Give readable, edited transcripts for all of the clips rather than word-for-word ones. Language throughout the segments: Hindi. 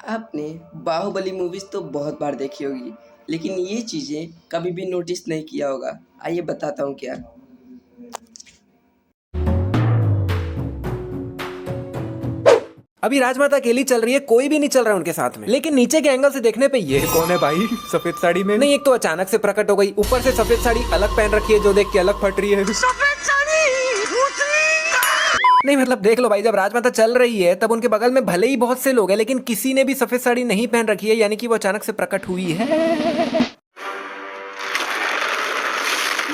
आपने बाहुबली मूवीज़ तो बहुत बार देखी होगी, लेकिन ये चीज़ें कभी भी नोटिस नहीं किया होगा। आइए बताता हूँ क्या। अभी राजमाता अकेली चल रही है, कोई भी नहीं चल रहा है उनके साथ में। लेकिन नीचे के एंगल से देखने पे ये कौन है भाई सफेद साड़ी में? नहीं, एक तो अचानक से प्रकट हो गई, ऊपर से सफेद साड़ी अलग पहन रखी है जो देख के अलग फट रही है। सफेद साड़ी नहीं मतलब देख लो भाई, जब राजमाता चल रही है तब उनके बगल में भले ही बहुत से लोग हैं, लेकिन किसी ने भी सफेद साड़ी नहीं पहन रखी है, यानी कि वो अचानक से प्रकट हुई है।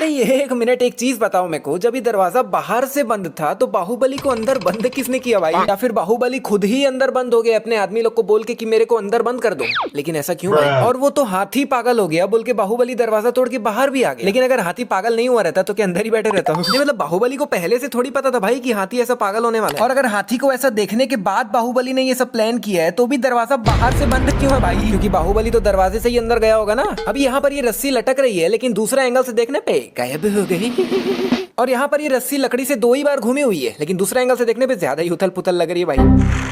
नहीं, एक मिनट, एक चीज बताओ मेरे को, जब ये दरवाजा बाहर से बंद था तो बाहुबली को अंदर बंद किसने किया भाई? या फिर बाहुबली खुद ही अंदर बंद हो गए अपने आदमी लोग को बोल के कि मेरे को अंदर बंद कर दो? लेकिन ऐसा क्यों भाई? और वो तो हाथी पागल हो गया बोल के बाहुबली दरवाजा तोड़ के बाहर भी आ गया। लेकिन अगर हाथी पागल नहीं हुआ रहता तो क्या अंदर ही बैठे रहता? मतलब बाहुबली को पहले से थोड़ी पता था भाई कि हाथी ऐसा पागल होने वाला है। और अगर हाथी को ऐसा देखने के बाद बाहुबली ने ये सब प्लान किया है तो भी दरवाजा बाहर से बंद क्यों है भाई? क्योंकि बाहुबली तो दरवाजे से ही अंदर गया होगा ना। अभी यहाँ पर ये रस्सी लटक रही है, लेकिन दूसरा एंगल से देखने पे गायब हो गई। और यहाँ पर ये रस्सी लकड़ी से 2 ही बार घूमी हुई है, लेकिन दूसरे एंगल से देखने पे ज्यादा ही उथल पुथल लग रही है भाई।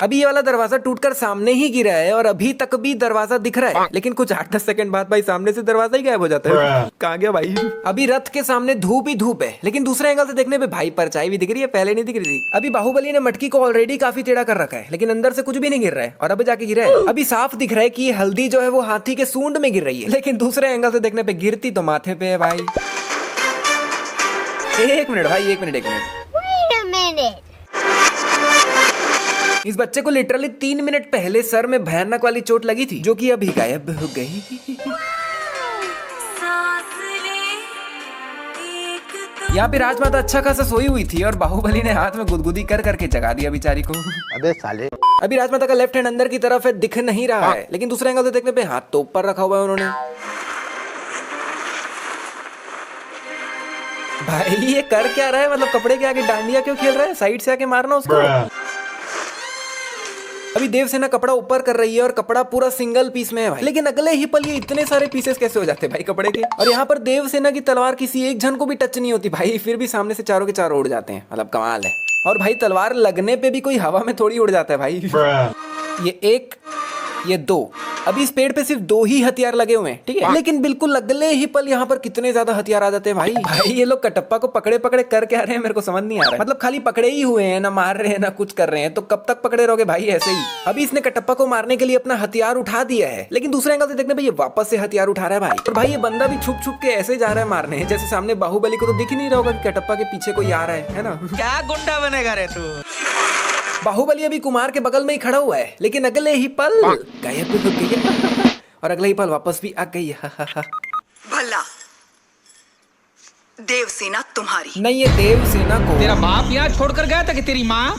अभी ये वाला दरवाजा टूटकर सामने ही गिरा है और अभी तक भी दरवाजा दिख रहा है, लेकिन कुछ 8-10 सेकंड बाद भाई सामने से दरवाजा ही गायब हो जाता है। कहाँ गया भाई? अभी रथ के सामने धूप ही धूप है, लेकिन दूसरे एंगल से देखने पे भाई परछाई भी दिख रही है, पहले नहीं दिख रही थी। अभी बाहुबली ने मटकी को ऑलरेडी काफी टेढ़ा कर रखा है, लेकिन अंदर से कुछ भी नहीं गिर रहा है और अब जाके गिरा है। अभी साफ दिख रहा है कि ये हल्दी जो है वो हाथी के सूंड में गिर रही है, लेकिन दूसरे एंगल से देखने पे गिरती तो माथे पे है भाई। एक मिनट भाई, एक मिनट। Wait a minute. इस बच्चे को लिटरली 3 मिनट पहले सर में भयानक वाली चोट लगी थी, जो कि अभी गायब हो गई। यहाँ पे राजमाता अच्छा खासा सोई हुई थी और बाहुबली ने हाथ में गुदगुदी कर करके जगा दिया बेचारी को। अबे साले। अभी राजमाता का लेफ्ट हैंड अंदर की तरफ है, दिख नहीं रहा है, लेकिन दूसरे एंगल से देखने पे हाथ तो ऊपर रखा हुआ है उन्होंने। भाई ये कर क्या रहा है? मतलब कपड़े के आगे डांडिया क्यों खेल रहा है? साइड से आके मारना उसको। अभी देवसेना कपड़ा ऊपर कर रही है और कपड़ा पूरा सिंगल पीस में है भाई, लेकिन अगले ही पल ये इतने सारे पीसेस कैसे हो जाते हैं भाई कपड़े के? और यहाँ पर देवसेना की तलवार किसी एक जन को भी टच नहीं होती भाई, फिर भी सामने से चारों के चारों उड़ जाते हैं। मतलब कमाल है। और भाई तलवार लगने पे भी कोई हवा में थोड़ी उड़ जाता है भाई। ये 1, ये 2, अभी इस पेड़ पे सिर्फ 2 ही हथियार लगे हुए हैं, ठीक है, लेकिन बिल्कुल अगले ही पल यहाँ पर कितने ज्यादा हथियार आ जाते हैं भाई। ये लोग कटप्पा को पकड़े पकड़े कर क्या रहे हैं मेरे को समझ नहीं आ रहा है। मतलब खाली पकड़े ही हुए हैं, ना मार रहे हैं ना कुछ कर रहे हैं, तो कब तक पकड़े रहोगे भाई ऐसे ही? अभी इसने कटप्पा को मारने के लिए अपना हथियार उठा दिया है, लेकिन दूसरे एंगल से देखने पे ये वापस से हथियार उठा रहा है भाई। और भाई ये बंदा भी छुप छुप के ऐसे जा रहा है मारने, जैसे सामने बाहुबली को तो दिख ही नहीं रहा होगा कि कटप्पा के पीछे कोई आ रहा है ना? क्या गुंडा बनेगा रे तू? बाहुबली अभी कुमार के बगल में ही खड़ा हुआ है, लेकिन अगले ही पल गायब हो गई और अगले ही पल वापस भी आ गई। भला देवसेना तुम्हारी नहीं, ये देवसेना को तेरा बाप यहाँ छोड़कर गया था कि तेरी माँ?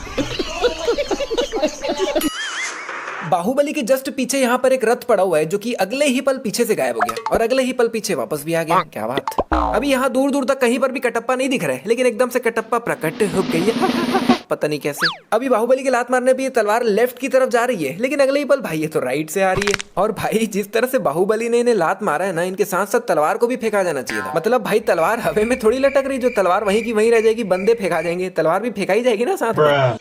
बाहुबली के जस्ट पीछे यहाँ पर एक रथ पड़ा हुआ है, जो कि अगले ही पल पीछे से गायब हो गया और अगले ही पल पीछे वापस भी आ गया। क्या बात। अभी यहाँ दूर दूर तक कहीं पर भी कटप्पा नहीं दिख रहा है, लेकिन एकदम से कटप्पा प्रकट हो गई। पता नहीं कैसे। अभी बाहुबली के लात मारने पे ये तलवार लेफ्ट की तरफ जा रही है, लेकिन अगले ही पल भाई ये तो राइट से आ रही है। और भाई जिस तरह से बाहुबली ने इन्हें लात मारा है ना, इनके साथ साथ तलवार को भी फेंका जाना चाहिए था। मतलब भाई तलवार हवा में थोड़ी लटक रही, जो तलवार वहीं की वहीं रह जाएगी, बंदे फेंका जाएंगे, तलवार भी फेंकाई जाएगी ना साथ में।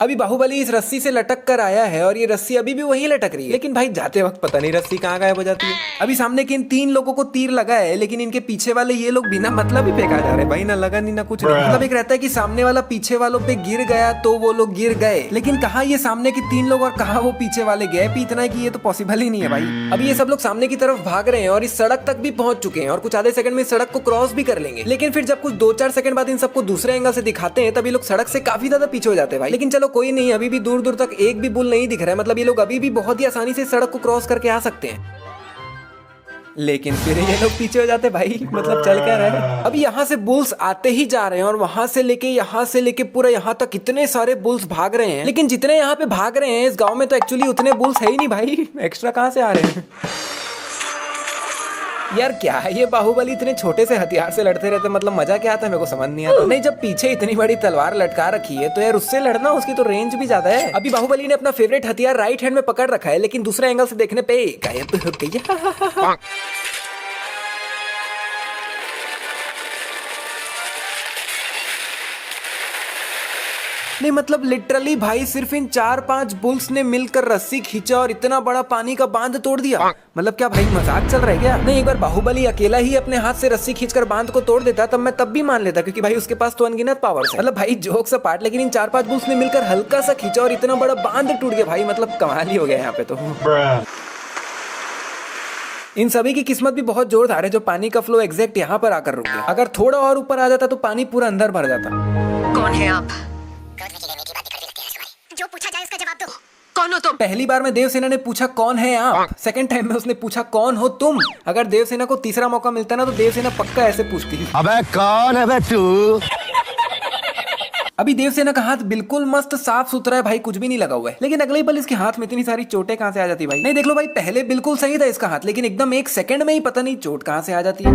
अभी बाहुबली इस रस्सी से लटक कर आया है और ये रस्सी अभी भी वहीं लटक रही है, लेकिन भाई जाते वक्त पता नहीं रस्सी कहाँ गायब हो जाती है। अभी सामने के इन 3 लोगों को तीर लगा है, लेकिन इनके पीछे वाले ये लोग बिना मतलब ही फेंका जा रहे हैं भाई, ना लगा नहीं ना कुछ नहीं। मतलब एक रहता है कि सामने वाला पीछे वालों पे गिर गया तो वो लोग गिर गए, लेकिन कहाँ ये सामने के 3 लोग और कहाँ वो पीछे वाले गैप इतना है कि ये तो पॉसिबल ही नहीं है भाई। अभी ये सब लोग सामने की तरफ भाग रहे हैं और इस सड़क तक भी पहुंच चुके हैं और कुछ आधे सेकंड में सड़क को क्रॉस भी कर लेंगे, लेकिन फिर जब कुछ 2-4 सेकंड बाद इन सबको दूसरे एंगल से दिखाते हैं तब ये लोग सड़क से काफी ज्यादा पीछे हो जाते हैं भाई। लेकिन चलो कोई नहीं, अभी भी दूर दूर तक एक भी बुल नहीं दिख रहा है, मतलब ये लोग अभी भी बहुत ही आसानी से सड़क को क्रॉस करके आ सकते हैं, लेकिन फिर ये लोग पीछे हो जाते भाई। मतलब चल क्या रहा है? अभी यहाँ से बुल्स आते ही जा रहे हैं और वहां से लेके पूरा यहाँ तक इतने सारे बुल्स भाग रहे हैं, लेकिन जितने यहाँ पे भाग रहे हैं इस गांव में तो एक्चुअली उतने बुल्स है ही नहीं भाई, एक्स्ट्रा कहाँ से आ रहे हैं? यार क्या है ये बाहुबली इतने छोटे से हथियार से लड़ते रहते, मतलब मजा क्या आता है मेरे को समझ नहीं आता। नहीं, जब पीछे इतनी बड़ी तलवार लटका रखी है तो यार उससे लड़ना, उसकी तो रेंज भी ज्यादा है। अभी बाहुबली ने अपना फेवरेट हथियार राइट हैंड में पकड़ रखा है, लेकिन दूसरे एंगल से देखने पे गायब हो गई। नहीं मतलब लिटरली भाई सिर्फ इन 4-5 बुल्स ने मिलकर रस्सी खींचा और इतना बड़ा पानी का बांध तोड़ दिया। मतलब क्या भाई मजाक चल रहा है क्या? नहीं, एक बार बाहुबली अकेला ही अपने हाथ से रस्सी खींचकर बांध को तोड़ देता तब मैं तब भी मान लेता, क्योंकि भाई उसके पास तो अनगिनत पावर्स है। मतलब भाई जोक्स अपार्ट, लेकिन इन 4-5 बुल्स ने मिलकर हल्का सा खींचा और इतना बड़ा बांध टूट गया भाई। मतलब कमाल ही हो गया यहाँ पे तो। इन सभी की किस्मत भी बहुत जोरदार है जो पानी का फ्लो एग्जैक्ट यहाँ पर आकर रुक गया। अगर थोड़ा और ऊपर आ जाता तो पानी पूरा अंदर भर जाता। कौन है आप? जो पूछा जाए उसका जवाब दो। कौन हो तुम? पहली बार में देवसेना ने पूछा कौन है आप, सेकंड टाइम में उसने पूछा कौन हो तुम। अगर देवसेना को तीसरा मौका मिलता ना तो देवसेना पक्का ऐसे पूछती। अबे कौन है बे तू? अभी देवसेना का हाथ बिल्कुल मस्त साफ सुथरा है भाई, कुछ भी नहीं लगा हुआ है। लेकिन अगले ही पल इसके हाथ में इतनी सारी चोटें कहां से आ जाती भाई? नहीं देख लो भाई, पहले बिल्कुल सही था इसका हाथ, लेकिन एकदम 1 सेकंड में ही पता नहीं चोट कहां से आ जाती है।